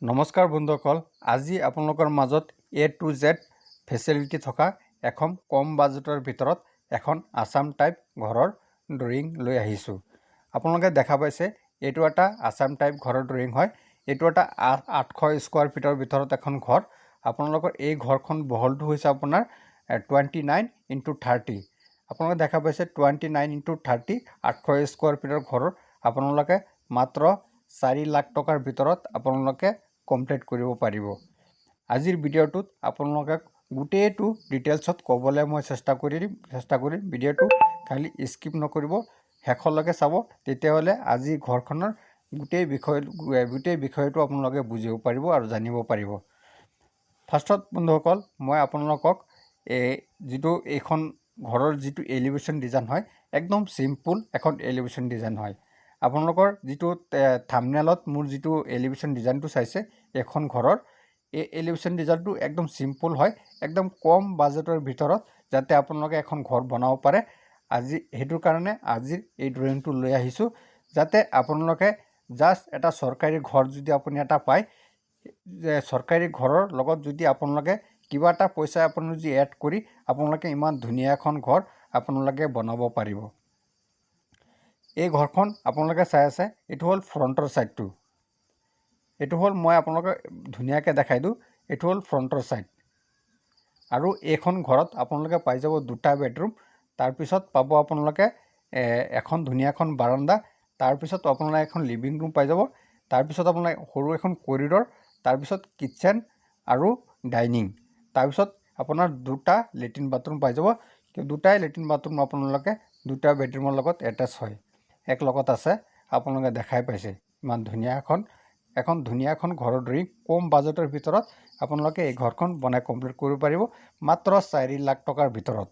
নমস্কাৰ বন্ধুসকল, আজি আপোনালোকৰ মাজত A to Z ফেচিলিটি থকা এখন কম বাজেটৰ ভিতৰত এখন আছাম টাইপ ঘৰৰ ড্ৰয়িং লৈ আহিছোঁ। আপোনালোকে দেখা পাইছে এইটো এটা আছাম টাইপ ঘৰৰ ড্ৰয়িং হয়। এইটো এটা 800 স্কোৱাৰ ফিটৰ ভিতৰত এখন ঘৰ। আপোনালোকৰ এই ঘৰখন বহলটো হৈছে আপোনাৰ 29x30। আপোনালোকে দেখা পাইছে 29x30 800 স্কোৱাৰ ফিটৰ ঘৰৰ আপোনালোকে মাত্ৰ 4 লাখ টকাৰ ভিতৰত আপোনালোকে কমপ্লিট কৰিব পাৰিব। আজিৰ ভিডিঅ'টোত আপোনালোকে গোটেইটো ডিটেইলছত ক'বলৈ মই চেষ্টা কৰিম। ভিডিঅ'টো খালি স্কিপ নকৰিব, শেষলৈকে চাব, তেতিয়াহ'লে আজি ঘৰখনৰ গোটেই বিষয়টো আপোনালোকে বুজিব পাৰিব আৰু জানিব পাৰিব। ফাৰ্ষ্টত বন্ধুসকল, মই আপোনালোকক যিটো এইখন ঘৰৰ যিটো এলিভেশ্যন ডিজাইন হয়, একদম চিম্পুল এখন এলিভেশ্যন ডিজাইন হয়। আপোনালোকৰ যিটো থাম্বনেইলত মোৰ যিটো এলিভেশ্যন ডিজাইনটো চাইছে এখন ঘৰৰ, এই এলিভেশ্যন ডিজাইনটো একদম চিম্পুল হয়, একদম কম বাজেটৰ ভিতৰত যাতে আপোনালোকে এখন ঘৰ বনাব পাৰে। সেইটোৰ কাৰণে আজিৰ এই ড্ৰয়িংটো লৈ আহিছোঁ, যাতে আপোনালোকে জাষ্ট এটা চৰকাৰী ঘৰ যদি আপুনি এটা পায়, চৰকাৰী ঘৰৰ লগত যদি আপোনালোকে কিবা এটা পইচা আপুনি যদি এড কৰি আপোনালোকে ইমান ধুনীয়া এখন ঘৰ আপোনালোকে বনাব পাৰিব। এই ঘৰখন আপোনালোকে চাই আছে, এইটো হ'ল ফ্ৰণ্টৰ ছাইডটো। এইটো হ'ল, মই আপোনালোকক ধুনীয়াকৈ দেখাই দিওঁ, এইটো হ'ল ফ্ৰণ্টৰ ছাইড। আৰু এইখন ঘৰত আপোনালোকে পাই যাব 2টা বেডৰুম, তাৰপিছত পাব আপোনালোকে এখন ধুনীয়াখন বাৰাণ্ডা, তাৰপিছত আপোনালোকে এখন লিভিং ৰুম পাই যাব, তাৰপিছত আপোনালোকে সৰু এখন কৰিডৰ, তাৰপিছত কিটচেন আৰু ডাইনিং, তাৰপিছত আপোনাৰ 2টা লেট্ৰিন বাথৰুম পাই যাব। 2টাই লেট্ৰিন বাথৰুম আপোনালোকে 2টা বেডৰুমৰ লগত এটেচ হয়, এক লগত আছে। আপোনালোকে দেখাই পাইছে ইমান ধুনীয়া এখন ধুনীয়া ঘৰৰ ড্ৰয়িং কম বাজেটৰ ভিতৰত আপোনালোকে এই ঘৰখন বনাই কমপ্লিট কৰিব পাৰিব মাত্ৰ 4 লাখ টকাৰ ভিতৰত।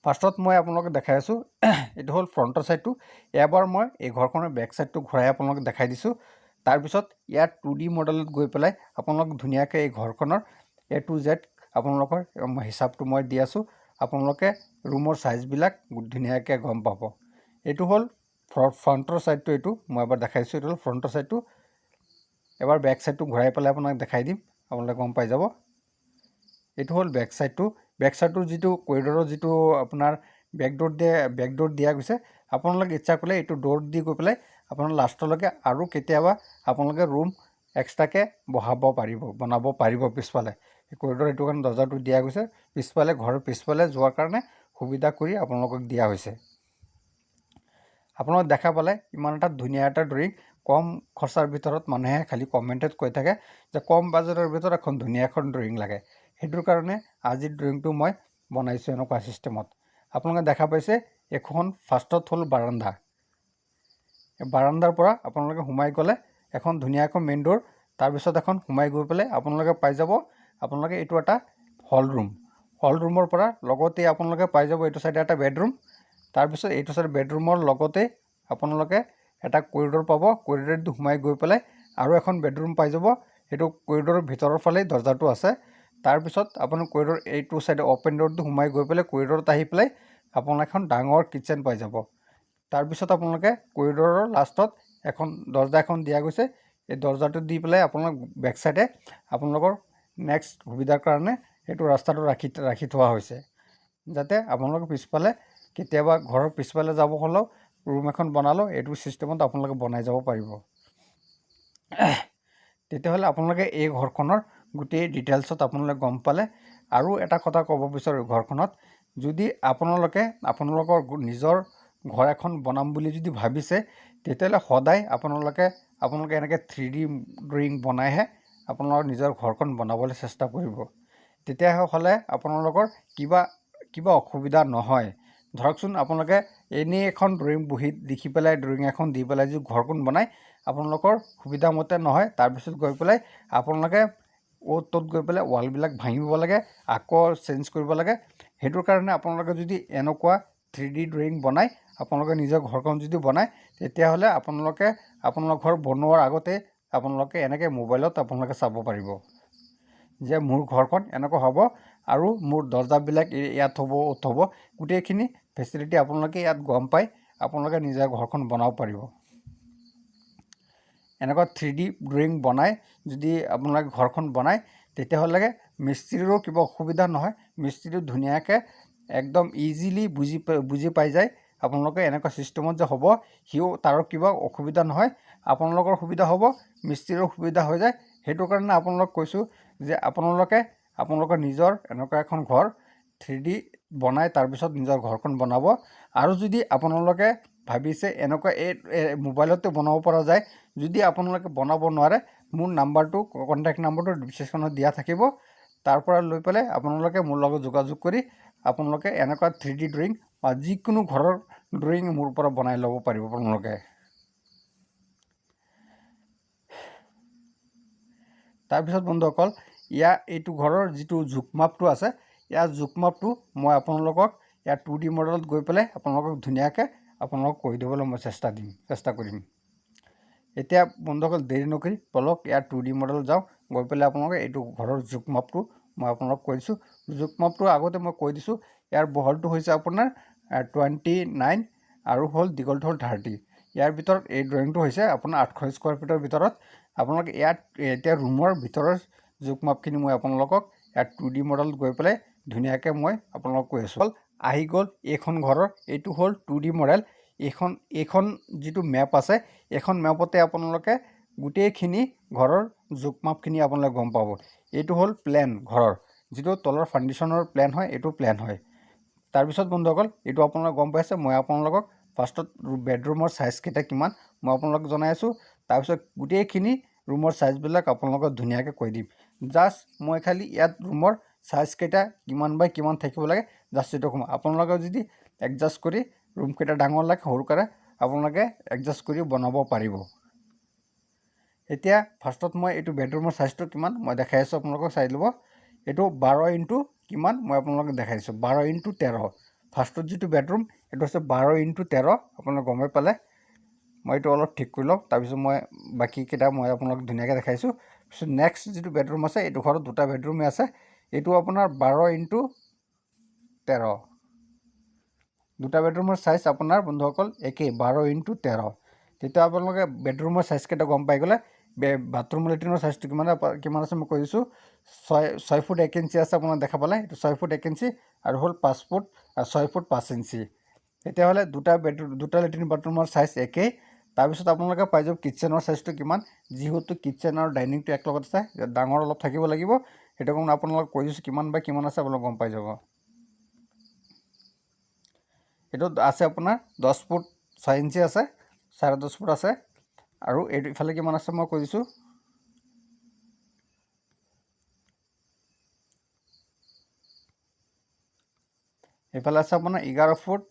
ফাৰ্ষ্টত মই আপোনালোকক দেখাই আছোঁ, এইটো হ'ল ফ্ৰণ্টৰ ছাইডটো। এবাৰ মই এই ঘৰখনৰ বেক ছাইডটো ঘূৰাই আপোনালোকক দেখাই দিছোঁ। তাৰপিছত ইয়াত 2D মডেলত গৈ পেলাই আপোনালোক ধুনীয়াকৈ এই ঘৰখনৰ A to Z আপোনালোকৰ হিচাপটো মই দি আছোঁ। আপোনালোকে ৰুমৰ চাইজবিলাক ধুনীয়াকৈ গম পাব। এইটো হ'ল ফ্ৰণ্টৰ ছাইডটো, এইটো মই এবাৰ দেখাইছোঁ। এইটো হ'ল ফ্ৰণ্টৰ ছাইডটো। এবাৰ বেক ছাইডটো ঘূৰাই পেলাই আপোনাক দেখাই দিম, আপোনালোকে গম পাই যাব। এইটো হ'ল বেক ছাইডটো। বেক ছাইডটোৰ যিটো কৰিডৰৰ যিটো আপোনাৰ বেকডোৰ দিয়া গৈছে, আপোনালোকে ইচ্ছা কৰিলে এইটো ডোৰ দি গৈ পেলাই আপোনাৰ লাষ্টলৈকে আৰু কেতিয়াবা আপোনালোকে ৰুম এক্সট্ৰাকৈ বনাব পাৰিব পিছফালে। এই কৰিডৰ এইটো কাৰণে দৰ্জাটো দিয়া গৈছে, পিছফালে ঘৰৰ পিছফালে যোৱাৰ কাৰণে সুবিধা কৰি আপোনালোকক দিয়া হৈছে। আপোনালোকে দেখা পালে ইমান এটা ধুনীয়া এটা ড্ৰয়িং, কম খৰচাৰ ভিতৰত মানুহে খালি কমেণ্টত কৈ থাকে যে কম বাজেটৰ ভিতৰত এখন ধুনীয়া এখন ড্ৰয়িং লাগে। সেইটোৰ কাৰণে আজিৰ ড্ৰয়িংটো মই বনাইছোঁ এনেকুৱা ছিষ্টেমত। আপোনালোকে দেখা পাইছে এখন ফাৰ্ষ্টত হ'ল বাৰাণ্ডা। বাৰাণ্ডাৰ পৰা আপোনালোকে সোমাই গ'লে এখন ধুনীয়া এখন মেইন ডোৰ, তাৰপিছত এখন সোমাই গৈ পেলাই আপোনালোকে পাই যাব আপোনালোকে এইটো এটা হল ৰুম। হল ৰুমৰ পৰা লগতে আপোনালোকে পাই যাব এইটো চাইডে এটা বেডৰুম, তাৰপিছত এইটো চাইডে বেডৰুমৰ লগতে আপোনালোকে এটা কৰিডৰ পাব। কৰিডৰটো সোমাই গৈ পেলাই আৰু এখন বেডৰুম পাই যাব। সেইটো কৰিডৰৰ ভিতৰৰ ফালেই দৰ্জাটো আছে। তাৰপিছত আপোনাৰ কৰিডৰ এইটো চাইডে অ'পেন ডোৰটো সোমাই গৈ পেলাই কৰিডৰত আহি পেলাই আপোনালোকে এখন ডাঙৰ কিটচেন পাই যাব। তাৰপিছত আপোনালোকে কৰিডৰৰ লাষ্টত এখন দৰ্জা এখন দিয়া গৈছে। এই দৰ্জাটো দি পেলাই আপোনালোক বেক চাইডে আপোনালোকৰ নেক্সট সুবিধাৰ কাৰণে সেইটো ৰাস্তাটো ৰাখি থোৱা হৈছে, যাতে আপোনালোকে পিছফালে কেতিয়াবা ঘৰৰ পিছফালে যাব হ'লেও ৰুম এখন বনালেও এইটো ছিষ্টেমত আপোনালোকে বনাই যাব পাৰিব। তেতিয়াহ'লে আপোনালোকে এই ঘৰখনৰ গোটেই ডিটেইলছত আপোনালোকে গম পালে। আৰু এটা কথা ক'ব বিচাৰোঁ, ঘৰখনত যদি আপোনালোকৰ নিজৰ ঘৰ এখন বনাম বুলি যদি ভাবিছে, তেতিয়াহ'লে সদায় আপোনালোকে এনেকৈ 3D ড্ৰয়িং বনাইহে আপোনালোকৰ নিজৰ ঘৰখন বনাবলৈ চেষ্টা কৰিব। তেতিয়াহ'লে আপোনালোকৰ কিবা অসুবিধা নহয়। ধৰকচোন আপোনালোকে এনেই এখন ড্ৰয়িং বহি দেখি পেলাই ড্ৰয়িং এখন দি পেলাই যদি ঘৰখন বনায়, আপোনালোকৰ সুবিধা মতে নহয়। তাৰপিছত গৈ পেলাই আপোনালোকে ত'ত গৈ পেলাই ৱালবিলাক ভাঙিব লাগে, আকৌ চেঞ্জ কৰিব লাগে। সেইটোৰ কাৰণে আপোনালোকে যদি এনেকুৱা 3D ড্ৰয়িং বনায়, আপোনালোকে নিজৰ ঘৰখন যদি বনায়, তেতিয়াহ'লে আপোনালোকৰ ঘৰ বনোৱাৰ আগতে আপোনালোকে এনেকৈ মোবাইলত আপোনালোকে চাব পাৰিব যে মোৰ ঘৰখন এনেকুৱা হ'ব আৰু মোৰ দৰ্জাবিলাক ইয়াত হ'ব, অ'ত হ'ব। গোটেইখিনি ফেচিলিটি আপোনালোকে ইয়াত গম পাই আপোনালোকে নিজৰ ঘৰখন বনাব পাৰিব। এনেকুৱা 3D ড্ৰয়িং বনাই যদি আপোনালোকে ঘৰখন বনায় তেতিয়াহ'লে মিস্ত্ৰীৰো কিবা অসুবিধা নহয়, মিস্ত্ৰীটো ধুনীয়াকৈ একদম ইজিলি বুজি পাই যায় আপোনালোকে এনেকুৱা চিষ্টেমত যে হ'ব, সিও তাৰো কিবা অসুবিধা নহয়, আপোনালোকৰ সুবিধা হ'ব, মিস্ত্ৰীৰো সুবিধা হৈ যায়। সেইটো কাৰণে আপোনালোকক কৈছোঁ যে আপোনালোকৰ নিজৰ এনেকুৱা এখন ঘৰ 3D বনাই তাৰপিছত নিজৰ ঘৰখন বনাব। আৰু যদি আপোনালোকে ভাবিছে এনেকুৱা মোবাইলতে বনাব পৰা যায়, যদি আপোনালোকে বনাব নোৱাৰে, মোৰ নাম্বাৰটো কণ্টেক্ট নাম্বাৰটো ডিছক্ৰিপশ্যনত দিয়া থাকিব, তাৰ পৰা লৈ পেলাই আপোনালোকে মোৰ লগত যোগাযোগ কৰি আপোনালোকে এনেকুৱা 3D ড্ৰয়িং বা যিকোনো ঘৰৰ ড্ৰয়িং মোৰ পৰা বনাই ল'ব পাৰিব আপোনালোকে। তাৰপিছত বন্ধুসকল, এইটো ঘৰৰ যিটো জোখমাপটো আছে, ইয়াৰ জোখমাপটো মই আপোনালোকক 2D মডেলত গৈ পেলাই আপোনালোকক ধুনীয়াকৈ কৈ দিবলৈ মই চেষ্টা কৰিম। এতিয়া বন্ধুসকল দেৰি নকৰি বলক 2D মডেল যাওঁ, গৈ পেলাই আপোনালোকে এইটো ঘৰৰ জোখমাপটো মই আপোনালোকক কৈ দিছোঁ। জোখমাপটো আগতে মই কৈ দিছোঁ, ইয়াৰ বহলটো হৈছে আপোনাৰ 29 আৰু দীঘলটো হ'ল 30। ইয়াৰ ভিতৰত এই ড্ৰয়িংটো হৈছে আপোনাৰ 800 স্কুৱাৰ ফিটৰ ভিতৰত। আপোনালোকে এতিয়া ৰুমৰ ভিতৰৰ জোখমাপখিনি মই আপোনালোকক 2D মডেলত গৈ পেলাই ধুনীয়াকৈ মই আপোনালোকক কৈ আছোঁ। আহি গ'ল এইখন ঘৰৰ, এইটো হ'ল 2D মডেল। এইখন যিটো মেপ আছে, এইখন মেপতে আপোনালোকে গোটেইখিনি ঘৰৰ জোখমাপখিনি আপোনালোকে গম পাব। এইটো হ'ল প্লেন ঘৰৰ, যিটো তলৰ ফাউণ্ডেশ্যনৰ প্লেন হয়, এইটো প্লেন হয়। তাৰপিছত বন্ধুসকল, এইটো আপোনালোকে গম পাইছে, মই আপোনালোকক ফাৰ্ষ্টত বেডৰুমৰ চাইজকেইটা কিমান মই আপোনালোকক জনাই আছোঁ। তাৰপিছত গোটেইখিনি ৰুমৰ চাইজবিলাক আপোনালোকক ধুনীয়াকৈ কৈ দিম। জাষ্ট মই খালি ইয়াত ৰুমৰ চাইজকেইটা কিমান বাই কিমান থাকিব লাগে জাষ্ট এইটো ক'ম। আপোনালোকে যদি এডজাষ্ট কৰি ৰুমকেইটা ডাঙৰ লাগে সৰু কৰে আপোনালোকে এডজাষ্ট কৰি বনাব পাৰিব। এতিয়া ফাৰ্ষ্টত মই এইটো বেডৰুমৰ চাইজটো কিমান মই দেখাই আছোঁ, আপোনালোকক চাই ল'ব। এইটো 12 ইনটু কিমান মই আপোনালোকক দেখাই দিছোঁ, 12 ইনটু 13। ফাৰ্ষ্টত যিটো বেডৰুম এইটো হৈছে 12 ইনটু 13, আপোনালোকে গমেই পালে। মই এইটো অলপ ঠিক কৰি লওঁ, তাৰপিছত মই বাকীকেইটা মই আপোনালোকক ধুনীয়াকৈ দেখাইছোঁ। পিছত নেক্সট যিটো বেডৰুম আছে, এইটো ঘৰত দুটা বেডৰুমেই আছে, এইটো আপোনাৰ 12 ইনটু 13। দুটা বেডৰুমৰ চাইজ আপোনাৰ বন্ধুসকল একেই, 12 ইনটু 13। তেতিয়া আপোনালোকে বেডৰুমৰ চাইজকেইটা গম পাই গ'লে। বাথৰুম লেট্ৰিনৰ চাইজটো কিমান আছে মই কৈ দিছোঁ, 6 ফুট 1 ইঞ্চি আছে, আপোনাক দেখা পালে। এইটো 6 ফুট 1 ইঞ্চি আৰু হ'ল 6 ফুট 5 ইঞ্চি। তেতিয়াহ'লে দুটা লেট্ৰিন বাথৰুমৰ চাইজ একেই। তাৰপিছত আপোনালোকে পাই যাব কিটচেনৰ চাইজটো কিমান, যিহেতু কিটচেন আৰু ডাইনিংটো একেলগত আছে, ডাঙৰ অলপ থাকিব লাগিব। সেইটো কাৰণে আপোনালোকক কৈ দিছোঁ কিমান বাই কিমান আছে, আপোনালোকে গম পাই যাব। এইটো আছে আপোনাৰ 10 ফুট 6 ইঞ্চি আছে, 10.5 ফুট আছে। আৰু এইটো ইফালে কিমান আছে মই কৈ দিছোঁ, এইফালে আছে আপোনাৰ 11 ফুট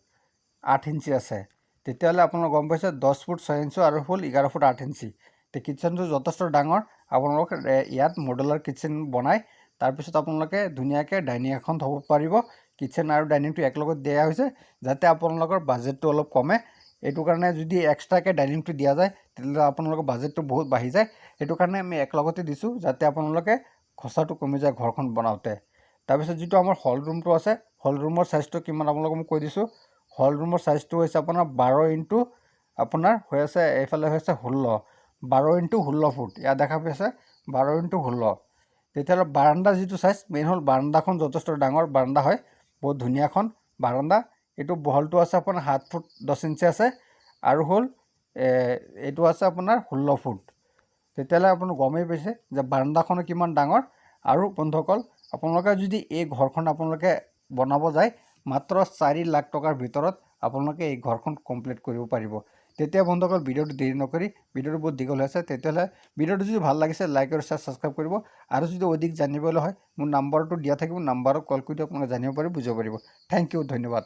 8 ইঞ্চি আছে। তেতিয়াহ'লে আপোনালোকে গম পাইছে 10 ফুট 6 ইঞ্চি আৰু হ'ল 11 ফুট 8 ইঞ্চি। কিটচেনটো যথেষ্ট ডাঙৰ। আপোনালোকে ইয়াত মডুলাৰ কিটচেন বনাই তাৰপিছত আপোনালোকে ধুনীয়াকৈ ডাইনিং এখন থ'ব পাৰিব। কিটচেন আৰু ডাইনিংটো একেলগত দিয়া হৈছে যাতে আপোনালোকৰ বাজেটটো অলপ কমে। এইটো কাৰণে যদি এক্সট্ৰাকৈ ডাইনিংটো দিয়া যায় তেতিয়াহ'লে আপোনালোকৰ বাজেটটো বহুত বাঢ়ি যায়। সেইটো কাৰণে আমি একেলগতে দিছোঁ যাতে আপোনালোকে খৰচাটো কমি যায় ঘৰখন বনাওঁতে। তাৰপিছত যিটো আমাৰ হল ৰুমটো আছে, হল ৰুমৰ চাইজটো কিমান আপোনালোকক মই কৈ দিছোঁ। হল ৰুমৰ চাইজটো হৈছে আপোনাৰ 12 ইনটু আপোনাৰ হৈ আছে, এইফালে হৈছে 16, 12 ইনটু 16 ফুট। ইয়াত দেখা পাইছে 12 ইনটু 16। তেতিয়াহ'লে বাৰাণ্ডাৰ যিটো চাইজ, মেইন হ'ল বাৰাণ্ডাখন যথেষ্ট ডাঙৰ বাৰাণ্ডা হয়, বহুত ধুনীয়াখন বাৰাণ্ডা। এইটো বহলটো আছে আপোনাৰ 7 ফুট 10 ইঞ্চি আছে আৰু হ'ল এইটো আছে আপোনাৰ 16 ফুট। তেতিয়াহ'লে আপুনি গমেই পাইছে যে বাৰাণ্ডাখনো কিমান ডাঙৰ। আৰু বন্ধুসকল, আপোনালোকে যদি এই ঘৰখন আপোনালোকে বনাব যায় মাত্ৰ 4 লাখ টকাৰ ভিতৰত আপোনালোকে এই ঘৰখন কমপ্লিট কৰিব পাৰিব। তেতিয়া বন্ধুসকল ভিডিঅ'টো দেৰি নকৰি, ভিডিঅ'টো বহুত দীঘল হৈ আছে, তেতিয়াহ'লে ভিডিঅ'টো যদি ভাল লাগিছে লাইক আৰু শ্বেয়াৰ ছাবস্ক্ৰাইব কৰিব। আৰু যদি অধিক জানিবলৈ হয় মোৰ নাম্বাৰটো দিয়া থাকিব, নাম্বাৰত কল কৰি আপোনালোকে জানিব পাৰিব, বুজিব পাৰিব। থেংক ইউ, ধন্যবাদ।